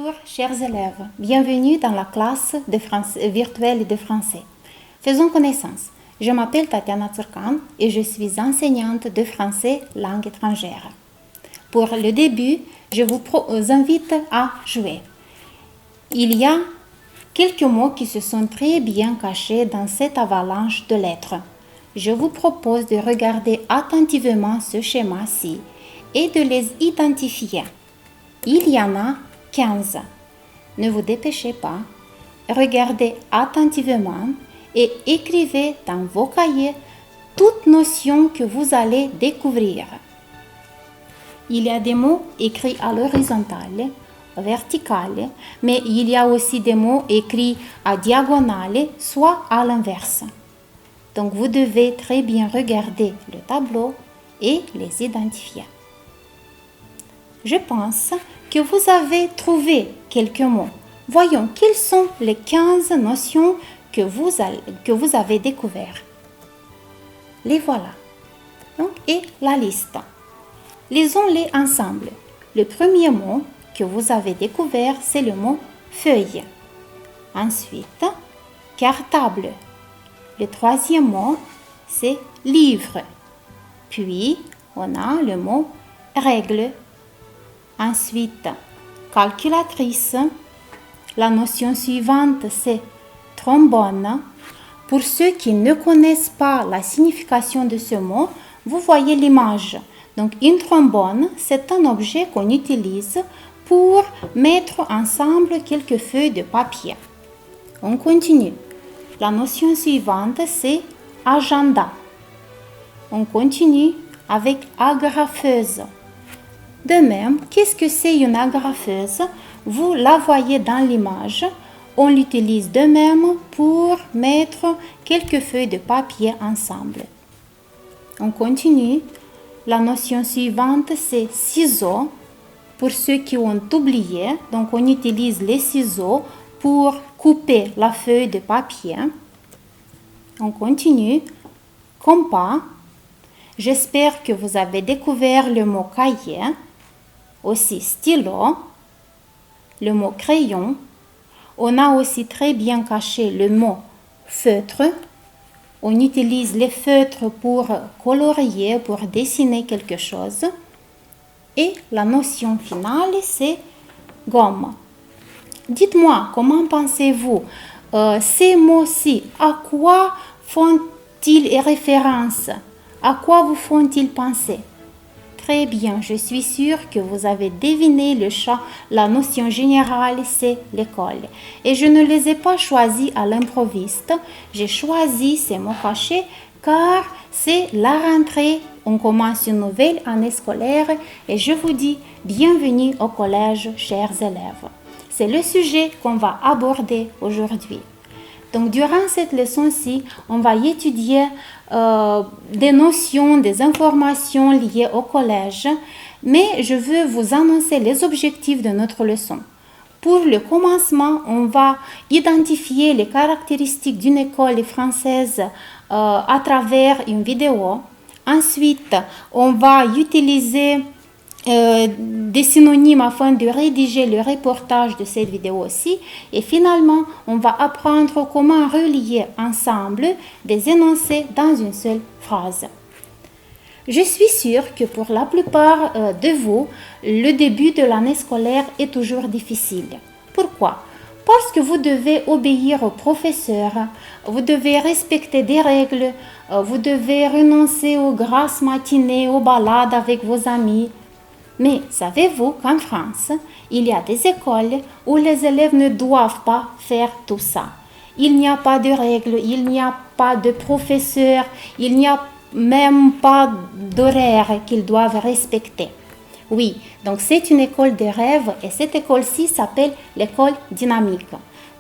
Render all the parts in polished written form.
Bonjour, chers élèves. Bienvenue dans la classe virtuelle de français. Faisons connaissance. Je m'appelle Tatiana Tsurkan et je suis enseignante de français langue étrangère. Pour le début, je vous invite à jouer. Il y a quelques mots qui se sont très bien cachés dans cette avalanche de lettres. Je vous propose de regarder attentivement ce schéma-ci et de les identifier. Il y en a 15. Ne vous dépêchez pas. Regardez attentivement et écrivez dans vos cahiers toute notion que vous allez découvrir. Il y a des mots écrits à l'horizontale, verticale, mais il y a aussi des mots écrits à diagonale, soit à l'inverse. Donc vous devez très bien regarder le tableau et les identifier. Je pense que vous avez trouvé quelques mots. Voyons quelles sont les 15 notions que vous avez découvertes. Les voilà. Donc, et la liste. Lisons-les ensemble. Le premier mot que vous avez découvert, c'est le mot feuille. Ensuite, cartable. Le troisième mot, c'est livre. Puis, on a le mot règle. Ensuite, calculatrice. La notion suivante, c'est trombone. Pour ceux qui ne connaissent pas la signification de ce mot, vous voyez l'image. Donc, une trombone, c'est un objet qu'on utilise pour mettre ensemble quelques feuilles de papier. On continue. La notion suivante, c'est agenda. On continue avec agrafeuse. De même, qu'est-ce que c'est une agrafeuse? Vous la voyez dans l'image. On l'utilise de même pour mettre quelques feuilles de papier ensemble. On continue. La notion suivante, c'est ciseaux. Pour ceux qui ont oublié, donc on utilise les ciseaux pour couper la feuille de papier. On continue. Compas. J'espère que vous avez découvert le mot cahier. Aussi stylo, le mot crayon. On a aussi très bien caché le mot feutre. On utilise les feutres pour colorier, pour dessiner quelque chose. Et la notion finale, c'est gomme. Dites-moi, comment pensez-vous ces mots-ci, à quoi font-ils référence? À quoi vous font-ils penser? Très bien, je suis sûre que vous avez deviné le champ. La notion générale, c'est l'école. Et je ne les ai pas choisis à l'improviste. J'ai choisi ces mots cachés car c'est la rentrée. On commence une nouvelle année scolaire et je vous dis bienvenue au collège, chers élèves. C'est le sujet qu'on va aborder aujourd'hui. Donc, durant cette leçon-ci, on va étudier des notions, des informations liées au collège, mais je veux vous annoncer les objectifs de notre leçon. Pour le commencement, on va identifier les caractéristiques d'une école française à travers une vidéo. Ensuite, on va utiliser des synonymes afin de rédiger le reportage de cette vidéo aussi. Et finalement, on va apprendre comment relier ensemble des énoncés dans une seule phrase. Je suis sûre que pour la plupart de vous, le début de l'année scolaire est toujours difficile. Pourquoi? Parce que vous devez obéir au professeur, vous devez respecter des règles, vous devez renoncer aux grasses matinées, aux balades avec vos amis. Mais savez-vous qu'en France, il y a des écoles où les élèves ne doivent pas faire tout ça. Il n'y a pas de règles, il n'y a pas de professeur, il n'y a même pas d'horaire qu'ils doivent respecter. Oui, donc c'est une école de rêve et cette école-ci s'appelle l'école dynamique.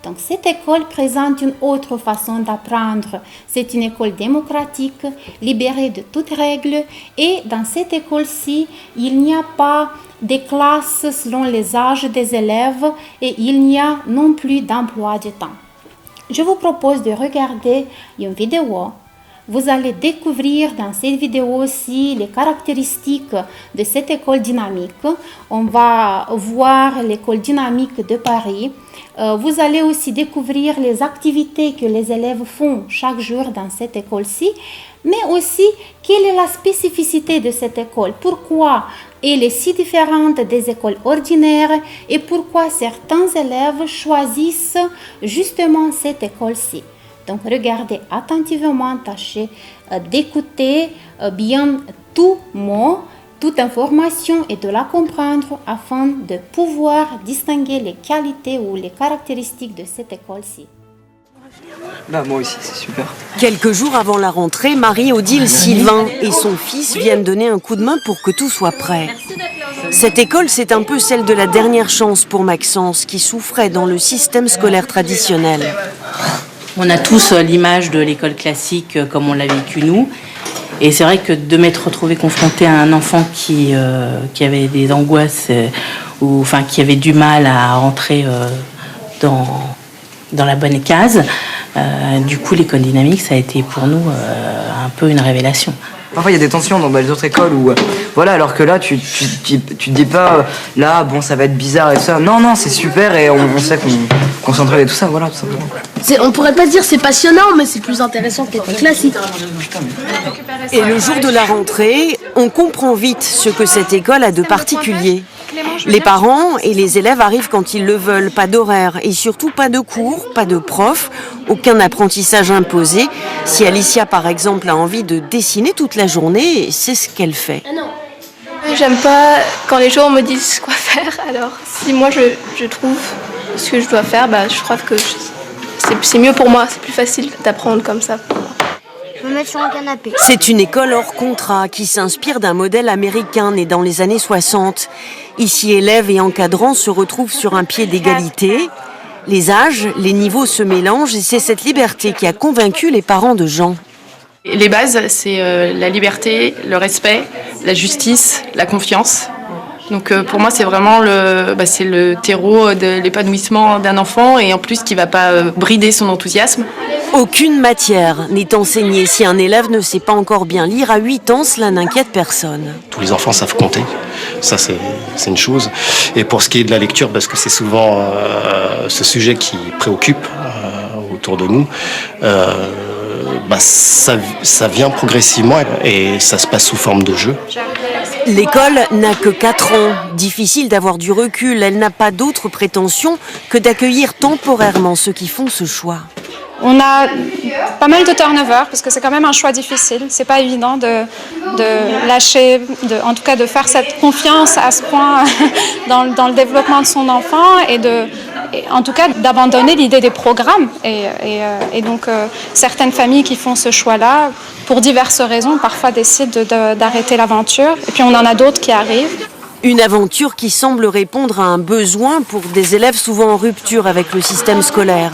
Donc cette école présente une autre façon d'apprendre. C'est une école démocratique, libérée de toutes règles et dans cette école-ci, il n'y a pas de classes selon les âges des élèves et il n'y a non plus d'emploi du temps. Je vous propose de regarder une vidéo Vous allez découvrir dans cette vidéo aussi les caractéristiques de cette école dynamique. On va voir l'école dynamique de Paris. Vous allez aussi découvrir les activités que les élèves font chaque jour dans cette école-ci, mais aussi quelle est la spécificité de cette école, pourquoi elle est si différente des écoles ordinaires et pourquoi certains élèves choisissent justement cette école-ci. Donc regardez attentivement, tâchez d'écouter bien tout mot, toute information et de la comprendre afin de pouvoir distinguer les qualités ou les caractéristiques de cette école-ci. Bah moi aussi, c'est super. Quelques jours avant la rentrée, Marie-Odile, Sylvain et son fils viennent donner un coup de main pour que tout soit prêt. Cette école, c'est un peu celle de la dernière chance pour Maxence, qui souffrait dans le système scolaire traditionnel. On a tous l'image de l'école classique comme on l'a vécu nous. Et c'est vrai que de m'être retrouvée confrontée à un enfant qui avait des angoisses ou enfin qui avait du mal à rentrer dans la bonne case, du coup l'école dynamique ça a été pour nous un peu une révélation. Parfois il y a des tensions dans les autres écoles où voilà, alors que là tu te dis pas là bon ça va être bizarre et tout ça. Non c'est super et on sait qu'on s'entraide et tout ça, voilà tout simplement. On pourrait pas dire c'est passionnant, mais c'est plus intéressant que l'école classique. Et le jour de la rentrée, on comprend vite ce que cette école a de particulier. Les parents et les élèves arrivent quand ils le veulent, pas d'horaire et surtout pas de cours, pas de prof, aucun apprentissage imposé. Si Alicia par exemple a envie de dessiner toute la journée, c'est ce qu'elle fait. J'aime pas quand les gens me disent quoi faire, alors si moi je trouve ce que je dois faire, je crois que c'est mieux pour moi, c'est plus facile d'apprendre comme ça. Je me mettre sur un canapé. C'est une école hors contrat qui s'inspire d'un modèle américain né dans les années 60. Ici, élèves et encadrants se retrouvent sur un pied d'égalité. Les âges, les niveaux se mélangent et c'est cette liberté qui a convaincu les parents de Jean. Les bases, c'est la liberté, le respect, la justice, la confiance. Donc pour moi, c'est vraiment le terreau de l'épanouissement d'un enfant et en plus qui ne va pas brider son enthousiasme. Aucune matière n'est enseignée. Si un élève ne sait pas encore bien lire, à 8 ans, cela n'inquiète personne. Tous les enfants savent compter, ça c'est une chose. Et pour ce qui est de la lecture, parce que c'est souvent ce sujet qui préoccupe autour de nous, ça vient progressivement et ça se passe sous forme de jeu. L'école n'a que 4 ans. Difficile d'avoir du recul. Elle n'a pas d'autre prétention que d'accueillir temporairement ceux qui font ce choix. On a pas mal de turnover parce que c'est quand même un choix difficile. C'est pas évident de lâcher, en tout cas de faire cette confiance à ce point dans le développement de son enfant et en tout cas d'abandonner l'idée des programmes. Et donc certaines familles qui font ce choix-là, pour diverses raisons, parfois décident d'arrêter l'aventure. Et puis on en a d'autres qui arrivent. Une aventure qui semble répondre à un besoin pour des élèves souvent en rupture avec le système scolaire.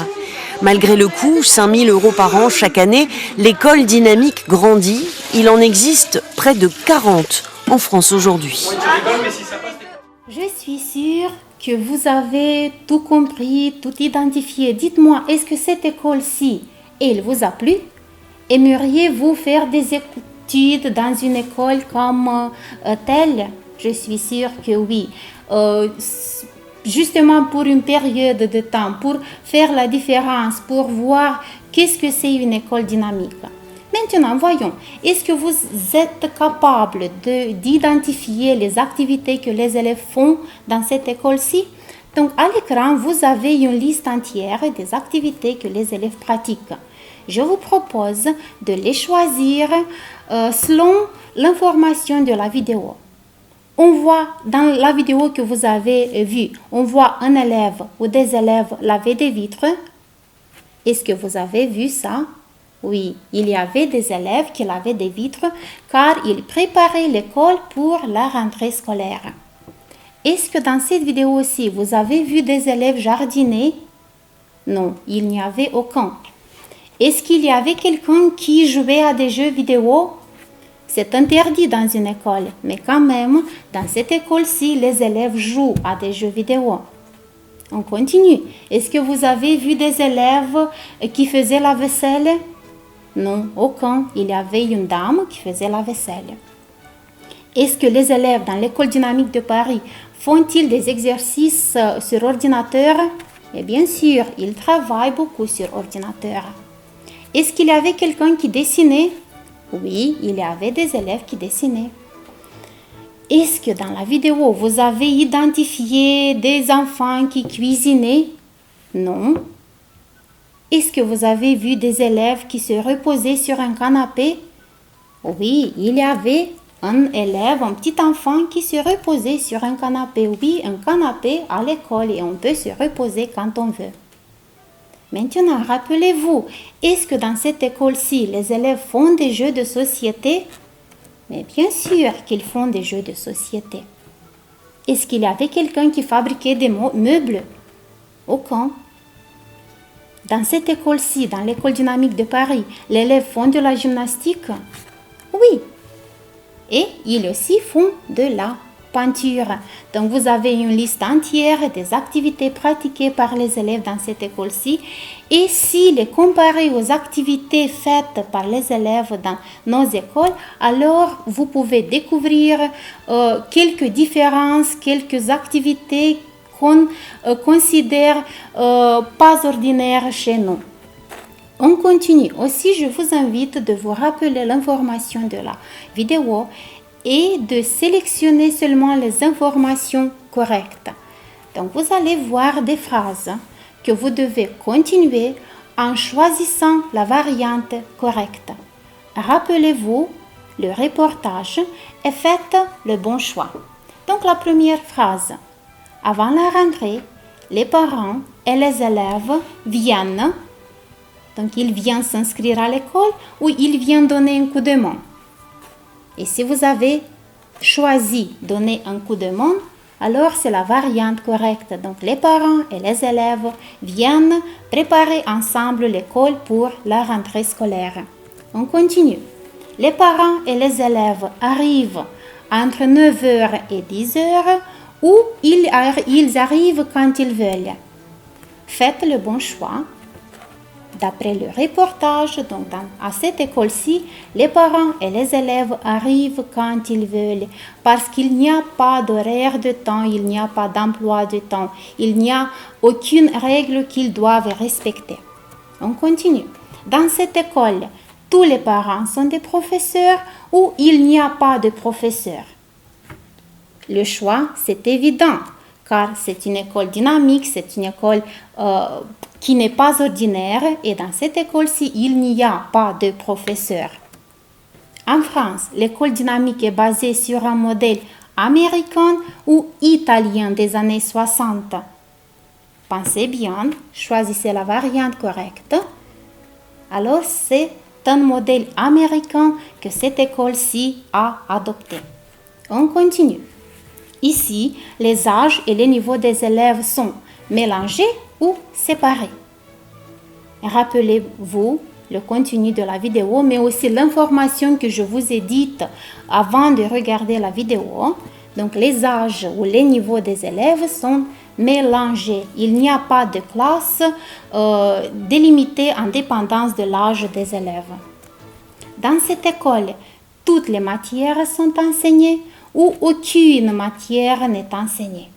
Malgré le coût, 5 000 € par an chaque année, l'école dynamique grandit. Il en existe près de 40 en France aujourd'hui. Je suis sûre que vous avez tout compris, tout identifié. Dites-moi, est-ce que cette école-ci, elle vous a plu? Aimeriez-vous faire des études dans une école comme telle? Je suis sûre que oui. Justement pour une période de temps, pour faire la différence, pour voir qu'est-ce que c'est une école dynamique. Maintenant, voyons, est-ce que vous êtes capable d'identifier les activités que les élèves font dans cette école-ci? Donc, à l'écran, vous avez une liste entière des activités que les élèves pratiquent. Je vous propose de les choisir selon l'information de la vidéo. On voit dans la vidéo que vous avez vue, on voit un élève ou des élèves laver des vitres. Est-ce que vous avez vu ça? Oui, il y avait des élèves qui lavaient des vitres car ils préparaient l'école pour la rentrée scolaire. Est-ce que dans cette vidéo aussi, vous avez vu des élèves jardiner? Non, il n'y avait aucun. Est-ce qu'il y avait quelqu'un qui jouait à des jeux vidéo? C'est interdit dans une école, mais quand même, dans cette école-ci, les élèves jouent à des jeux vidéo. On continue. Est-ce que vous avez vu des élèves qui faisaient la vaisselle? Non, aucun. Il y avait une dame qui faisait la vaisselle. Est-ce que les élèves dans l'école dynamique de Paris font-ils des exercices sur ordinateur? Et bien sûr, ils travaillent beaucoup sur ordinateur. Est-ce qu'il y avait quelqu'un qui dessinait? Oui, il y avait des élèves qui dessinaient. Est-ce que dans la vidéo, vous avez identifié des enfants qui cuisinaient? Non. Est-ce que vous avez vu des élèves qui se reposaient sur un canapé? Oui, il y avait un élève, un petit enfant qui se reposait sur un canapé. Oui, un canapé à l'école et on peut se reposer quand on veut. Maintenant, rappelez-vous, est-ce que dans cette école-ci, les élèves font des jeux de société? Mais bien sûr qu'ils font des jeux de société. Est-ce qu'il y avait quelqu'un qui fabriquait des meubles? Aucun. Dans cette école-ci, dans l'école dynamique de Paris, les élèves font de la gymnastique? Oui. Et ils aussi font de la peinture. Donc vous avez une liste entière des activités pratiquées par les élèves dans cette école-ci. Et si les comparer aux activités faites par les élèves dans nos écoles, alors vous pouvez découvrir quelques différences, quelques activités qu'on considère pas ordinaires chez nous. On continue. Aussi, je vous invite de vous rappeler l'information de la vidéo et de sélectionner seulement les informations correctes. Donc, vous allez voir des phrases que vous devez continuer en choisissant la variante correcte. Rappelez-vous le reportage et faites le bon choix. Donc, la première phrase. Avant la rentrée, les parents et les élèves viennent. Donc, ils viennent s'inscrire à l'école ou ils viennent donner un coup de main. Et si vous avez choisi donner un coup de main, alors c'est la variante correcte. Donc, les parents et les élèves viennent préparer ensemble l'école pour la rentrée scolaire. On continue. Les parents et les élèves arrivent entre 9h et 10h ou ils arrivent quand ils veulent. Faites le bon choix. D'après le reportage, donc à cette école-ci, les parents et les élèves arrivent quand ils veulent parce qu'il n'y a pas d'horaire de temps, il n'y a pas d'emploi de temps, il n'y a aucune règle qu'ils doivent respecter. On continue. Dans cette école, tous les parents sont des professeurs ou il n'y a pas de professeurs? Le choix, c'est évident car c'est une école dynamique, c'est une école qui n'est pas ordinaire et dans cette école-ci, il n'y a pas de professeurs. En France, l'école dynamique est basée sur un modèle américain ou italien des années 60. Pensez bien, choisissez la variante correcte. Alors, c'est un modèle américain que cette école-ci a adopté. On continue. Ici, les âges et les niveaux des élèves sont mélangés ou séparés. Rappelez-vous le contenu de la vidéo, mais aussi l'information que je vous ai dite avant de regarder la vidéo. Donc, les âges ou les niveaux des élèves sont mélangés. Il n'y a pas de classe délimitée en dépendance de l'âge des élèves. Dans cette école, toutes les matières sont enseignées ou aucune matière n'est enseignée.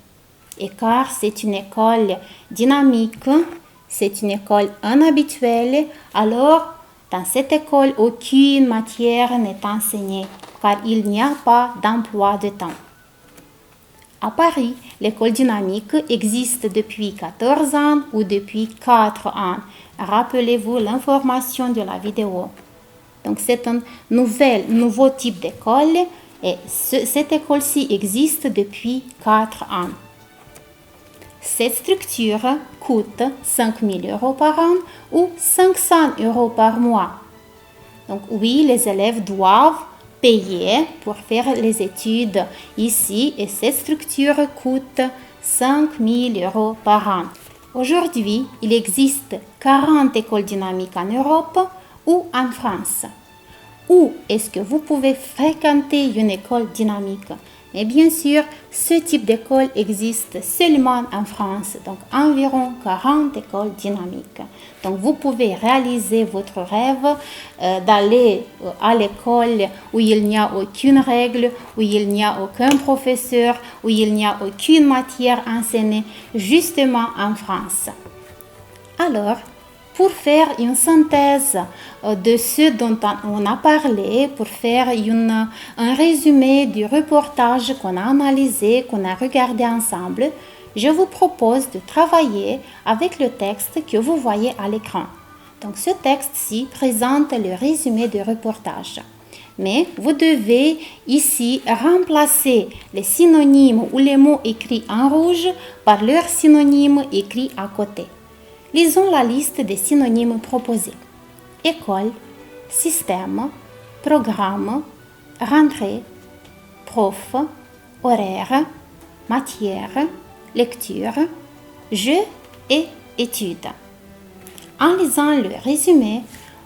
Et car c'est une école dynamique, c'est une école inhabituelle, alors dans cette école, aucune matière n'est enseignée car il n'y a pas d'emploi de temps. À Paris, l'école dynamique existe depuis 14 ans ou depuis 4 ans. Rappelez-vous l'information de la vidéo. Donc c'est un nouveau type d'école et cette école-ci existe depuis 4 ans. Cette structure coûte 5 000 € par an ou 500 € par mois. Donc oui, les élèves doivent payer pour faire les études ici et cette structure coûte 5 000 € par an. Aujourd'hui, il existe 40 écoles dynamiques en Europe ou en France. Où est-ce que vous pouvez fréquenter une école dynamique? Mais bien sûr, ce type d'école existe seulement en France, donc environ 40 écoles dynamiques. Donc vous pouvez réaliser votre rêve d'aller à l'école où il n'y a aucune règle, où il n'y a aucun professeur, où il n'y a aucune matière enseignée, justement en France. Alors, pour faire une synthèse de ce dont on a parlé, pour faire un résumé du reportage qu'on a analysé, qu'on a regardé ensemble, je vous propose de travailler avec le texte que vous voyez à l'écran. Donc ce texte-ci présente le résumé du reportage. Mais vous devez ici remplacer les synonymes ou les mots écrits en rouge par leurs synonymes écrits à côté. Lisons la liste des synonymes proposés. École, système, programme, rentrée, prof, horaire, matière, lecture, jeu et études. En lisant le résumé,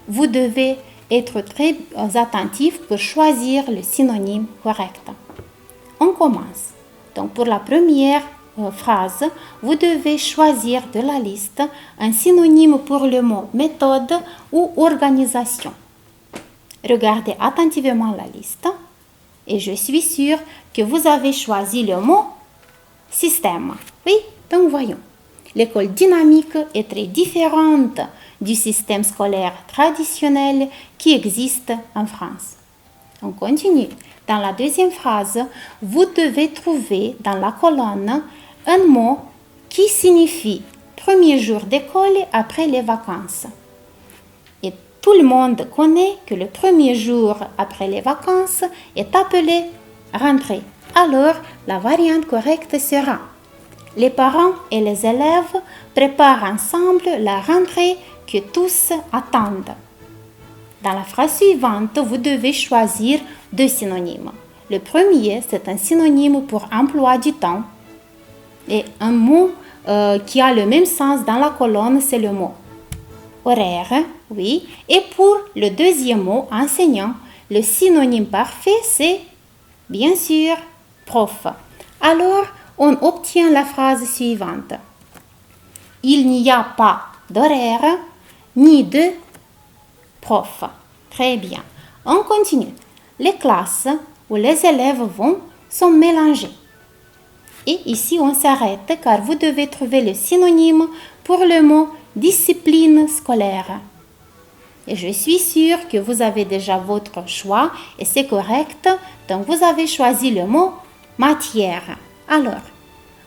vous devez être très attentif pour choisir le synonyme correct. On commence. Donc pour la première phrase, vous devez choisir de la liste un synonyme pour le mot méthode ou organisation. Regardez attentivement la liste et je suis sûre que vous avez choisi le mot système. Oui, donc voyons. L'école dynamique est très différente du système scolaire traditionnel qui existe en France. On continue. Dans la deuxième phrase, vous devez trouver dans la colonne un mot qui signifie premier jour d'école après les vacances. Et tout le monde connaît que le premier jour après les vacances est appelé rentrée. Alors, la variante correcte sera: les parents et les élèves préparent ensemble la rentrée que tous attendent. Dans la phrase suivante, vous devez choisir deux synonymes. Le premier, c'est un synonyme pour emploi du temps. Et un mot qui a le même sens dans la colonne, c'est le mot horaire, oui. Et pour le deuxième mot, enseignant, le synonyme parfait, c'est bien sûr prof. Alors, on obtient la phrase suivante. Il n'y a pas d'horaire ni de prof. Très bien. On continue. Les classes où les élèves vont sont mélangées. Et ici, on s'arrête car vous devez trouver le synonyme pour le mot discipline scolaire. Et je suis sûre que vous avez déjà votre choix et c'est correct. Donc, vous avez choisi le mot matière. Alors,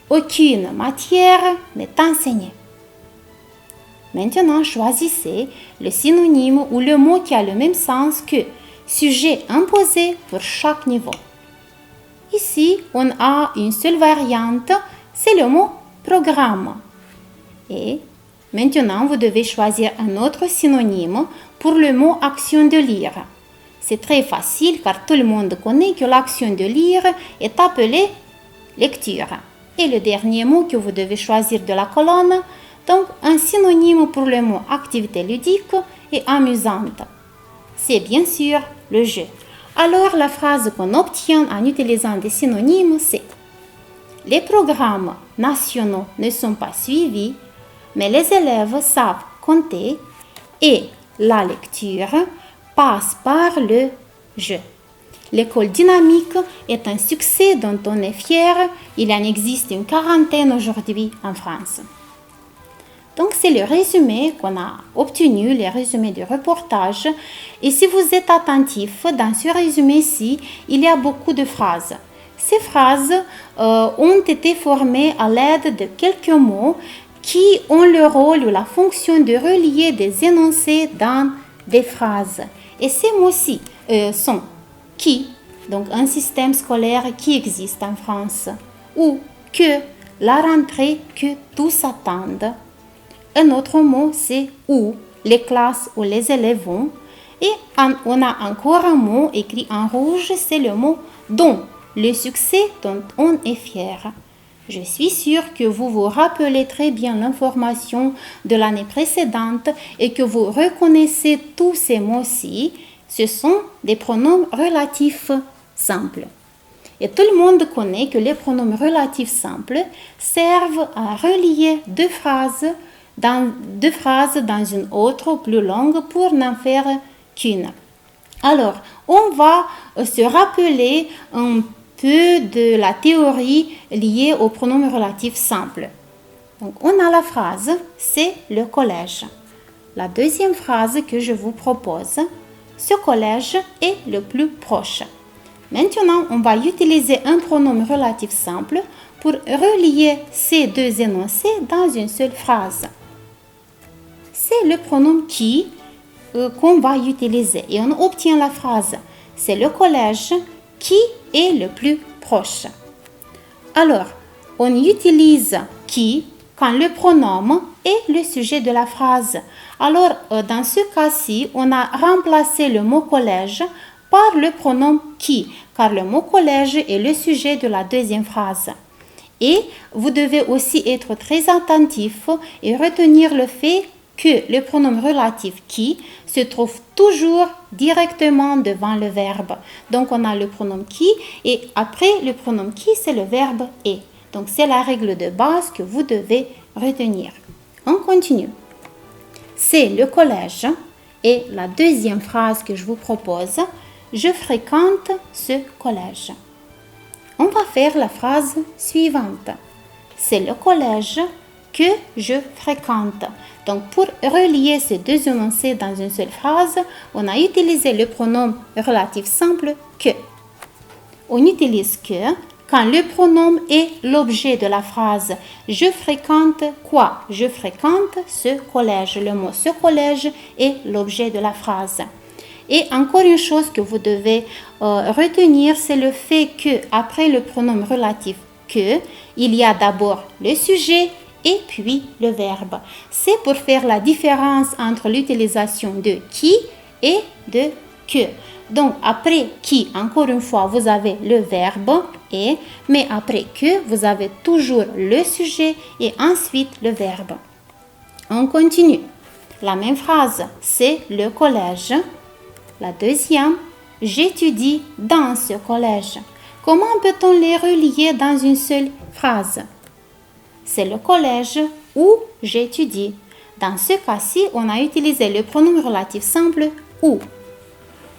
aucune matière n'est enseignée. Maintenant, choisissez le synonyme ou le mot qui a le même sens que sujet imposé pour chaque niveau. Ici, on a une seule variante, c'est le mot programme. Et maintenant, vous devez choisir un autre synonyme pour le mot action de lire. C'est très facile car tout le monde connaît que l'action de lire est appelée lecture. Et le dernier mot que vous devez choisir de la colonne, donc un synonyme pour le mot activité ludique et amusante. C'est bien sûr le jeu. Alors la phrase qu'on obtient en utilisant des synonymes, c'est: les programmes nationaux ne sont pas suivis, mais les élèves savent compter et la lecture passe par le jeu. L'école dynamique est un succès dont on est fier. Il en existe une quarantaine aujourd'hui en France. Donc, c'est le résumé qu'on a obtenu, le résumé du reportage. Et si vous êtes attentif, dans ce résumé-ci, il y a beaucoup de phrases. Ces phrases ont été formées à l'aide de quelques mots qui ont le rôle ou la fonction de relier des énoncés dans des phrases. Et ces mots-ci sont qui, donc un système scolaire qui existe en France, ou que, la rentrée que tous attendent. Un autre mot, c'est où, les classes où les élèves vont. Et on a encore un mot écrit en rouge, c'est le mot dont, le succès dont on est fier. Je suis sûre que vous vous rappelez très bien l'information de l'année précédente et que vous reconnaissez tous ces mots-ci. Ce sont des pronoms relatifs simples. Et tout le monde connaît que les pronoms relatifs simples servent à relier deux phrases dans une autre plus longue pour n'en faire qu'une. Alors, on va se rappeler un peu de la théorie liée aux pronoms relatifs simples. Donc, on a la phrase « c'est le collège ». La deuxième phrase que je vous propose, « ce collège est le plus proche ». Maintenant, on va utiliser un pronom relatif simple pour relier ces deux énoncés dans une seule phrase. C'est le pronom qui qu'on va utiliser et on obtient la phrase « c'est le collège qui est le plus proche ». Alors, on utilise « qui » quand le pronom est le sujet de la phrase. Alors, dans ce cas-ci, on a remplacé le mot collège par le pronom qui, car le mot collège est le sujet de la deuxième phrase. Et vous devez aussi être très attentif et retenir le fait que le pronom relatif qui se trouve toujours directement devant le verbe. Donc, on a le pronom qui et après le pronom qui, c'est le verbe est. Donc, c'est la règle de base que vous devez retenir. On continue. C'est le collège et la deuxième phrase que je vous propose, je fréquente ce collège. On va faire la phrase suivante. C'est le collège que je fréquente. Donc, pour relier ces deux énoncés dans une seule phrase, on a utilisé le pronom relatif simple que. On utilise que quand le pronom est l'objet de la phrase. Je fréquente quoi? Je fréquente ce collège. Le mot ce collège est l'objet de la phrase. Et encore une chose que vous devez retenir, c'est le fait que après le pronom relatif que, il y a d'abord le sujet et puis le verbe. C'est pour faire la différence entre l'utilisation de qui et de que. Donc, après qui, encore une fois, vous avez le verbe et, mais après que, vous avez toujours le sujet et ensuite le verbe. On continue. La même phrase, c'est le collège. La deuxième, j'étudie dans ce collège. Comment peut-on les relier dans une seule phrase? C'est le collège où j'étudie. Dans ce cas-ci, on a utilisé le pronom relatif simple où.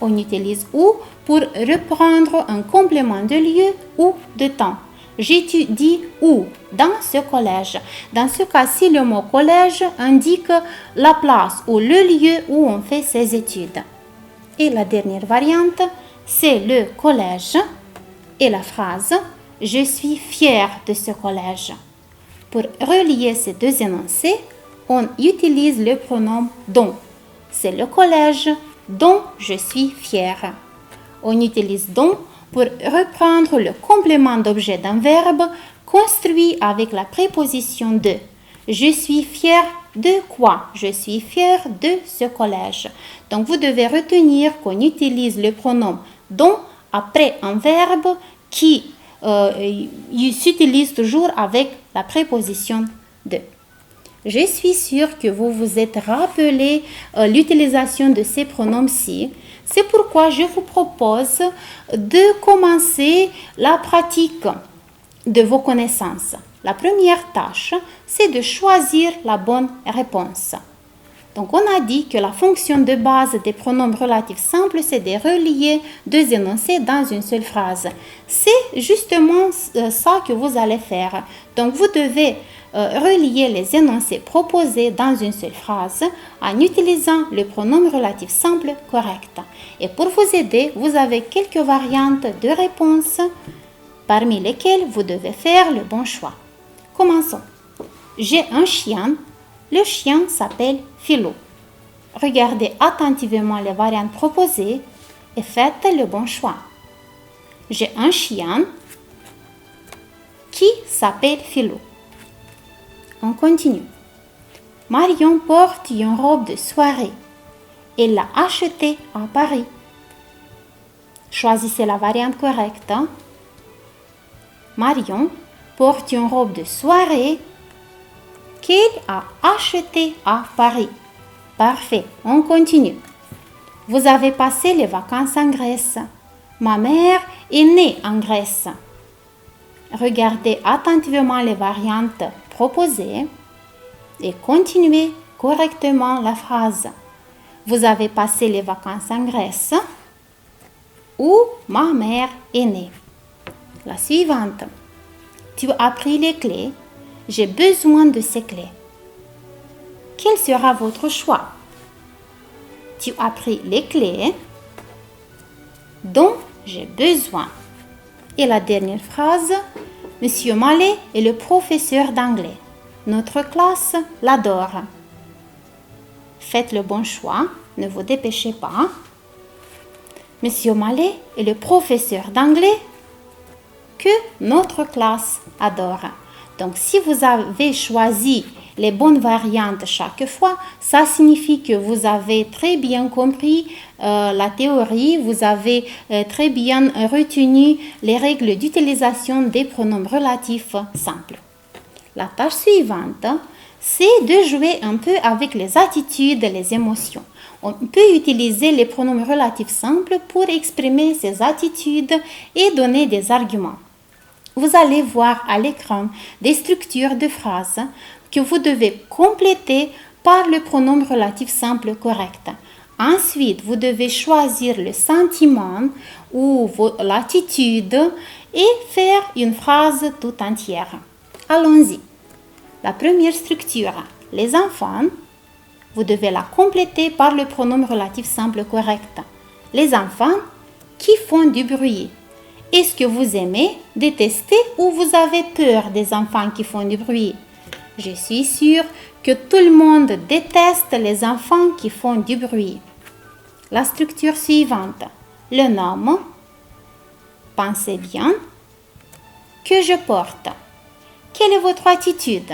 On utilise où pour reprendre un complément de lieu ou de temps. J'étudie où? Dans ce collège. Dans ce cas-ci, le mot collège indique la place ou le lieu où on fait ses études. Et la dernière variante, c'est le collège et la phrase « Je suis fière de ce collège ». Pour relier ces deux énoncés, on utilise le pronom « dont ». C'est le collège dont je suis fière. On utilise « dont » pour reprendre le complément d'objet d'un verbe construit avec la préposition « de ». Je suis fière de quoi? Je suis fière de ce collège. Donc, vous devez retenir qu'on utilise le pronom « dont » après un verbe qui s'utilise toujours avec la préposition « de ». Je suis sûre que vous vous êtes rappelé l'utilisation de ces pronoms-ci. C'est pourquoi je vous propose de commencer la pratique de vos connaissances. La première tâche, c'est de choisir la bonne réponse. Donc, on a dit que la fonction de base des pronoms relatifs simples, c'est de relier deux énoncés dans une seule phrase. C'est justement ça que vous allez faire. Donc, vous devez relier les énoncés proposés dans une seule phrase en utilisant le pronom relatif simple correct. Et pour vous aider, vous avez quelques variantes de réponses parmi lesquelles vous devez faire le bon choix. Commençons. J'ai un chien. Le chien s'appelle Philo. Regardez attentivement les variantes proposées et faites le bon choix. J'ai un chien qui s'appelle Philo. On continue. Marion porte une robe de soirée. Elle l'a achetée à Paris. Choisissez la variante correcte. Marion porte une robe de soirée qu'elle a achetée à Paris. Parfait, on continue. Vous avez passé les vacances en Grèce. Ma mère est née en Grèce. Regardez attentivement les variantes proposées et continuez correctement la phrase. Vous avez passé les vacances en Grèce où ma mère est née. La suivante. Tu as pris les clés. J'ai besoin de ces clés. Quel sera votre choix? Tu as pris les clés dont j'ai besoin. Et la dernière phrase. Monsieur Mallet est le professeur d'anglais. Notre classe l'adore. Faites le bon choix, ne vous dépêchez pas. Monsieur Mallet est le professeur d'anglais que notre classe adore. Donc, si vous avez choisi les bonnes variantes chaque fois, ça signifie que vous avez très bien compris la théorie, vous avez très bien retenu les règles d'utilisation des pronoms relatifs simples. La tâche suivante, c'est de jouer un peu avec les attitudes et les émotions. On peut utiliser les pronoms relatifs simples pour exprimer ces attitudes et donner des arguments. Vous allez voir à l'écran des structures de phrases que vous devez compléter par le pronom relatif simple correct. Ensuite, vous devez choisir le sentiment ou l'attitude et faire une phrase tout entière. Allons-y. La première structure, les enfants, vous devez la compléter par le pronom relatif simple correct. Les enfants qui font du bruit. Est-ce que vous aimez, détestez ou vous avez peur des enfants qui font du bruit? Je suis sûre que tout le monde déteste les enfants qui font du bruit. La structure suivante, le nom, pensez bien, que je porte. Quelle est votre attitude?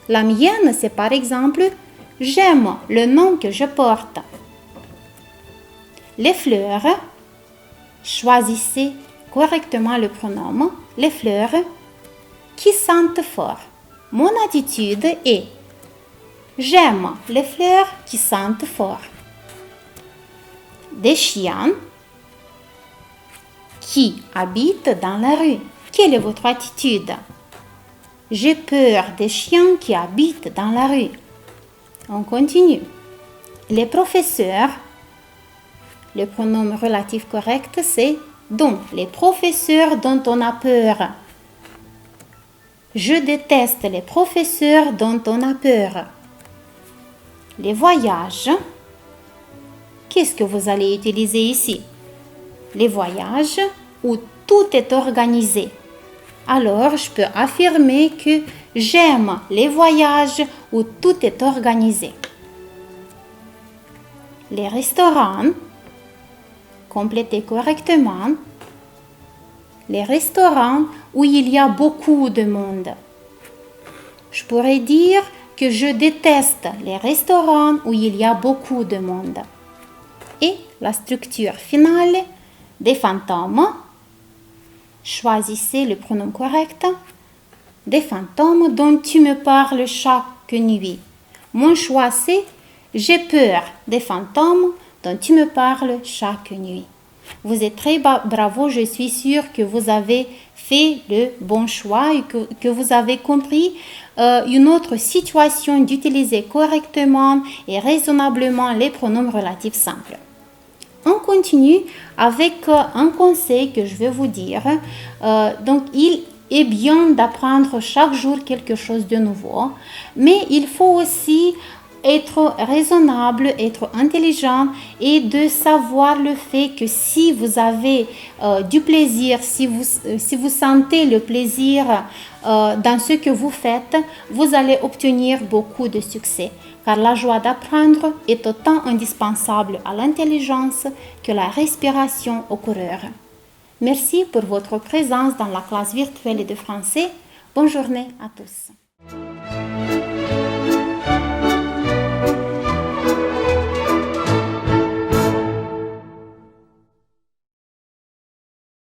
La mienne, c'est par exemple, j'aime le nom que je porte. Les fleurs, choisissez correctement le pronom, les fleurs qui sentent fort. Mon attitude est j'aime les fleurs qui sentent fort. Des chiens qui habitent dans la rue. Quelle est votre attitude? J'ai peur des chiens qui habitent dans la rue. On continue. Les professeurs, le pronom relatif correct, c'est dont. Les professeurs dont on a peur. Je déteste les professeurs dont on a peur. Les voyages. Qu'est-ce que vous allez utiliser ici? Les voyages où tout est organisé. Alors, je peux affirmer que j'aime les voyages où tout est organisé. Les restaurants, complétez correctement. Les restaurants où il y a beaucoup de monde. Je pourrais dire que je déteste les restaurants où il y a beaucoup de monde. Et la structure finale, des fantômes. Choisissez le pronom correct. Des fantômes dont tu me parles chaque nuit. Mon choix c'est j'ai peur des fantômes dont tu me parles chaque nuit. Vous êtes très bravo, je suis sûre que vous avez fait le bon choix et que vous avez compris une autre situation d'utiliser correctement et raisonnablement les pronoms relatifs simples. On continue avec un conseil que je vais vous dire. Donc, il est bien d'apprendre chaque jour quelque chose de nouveau, mais il faut aussi être raisonnable, être intelligent et de savoir le fait que si vous avez du plaisir, si vous sentez le plaisir dans ce que vous faites, vous allez obtenir beaucoup de succès. Car la joie d'apprendre est autant indispensable à l'intelligence que la respiration au coureur. Merci pour votre présence dans la classe virtuelle de français. Bonne journée à tous.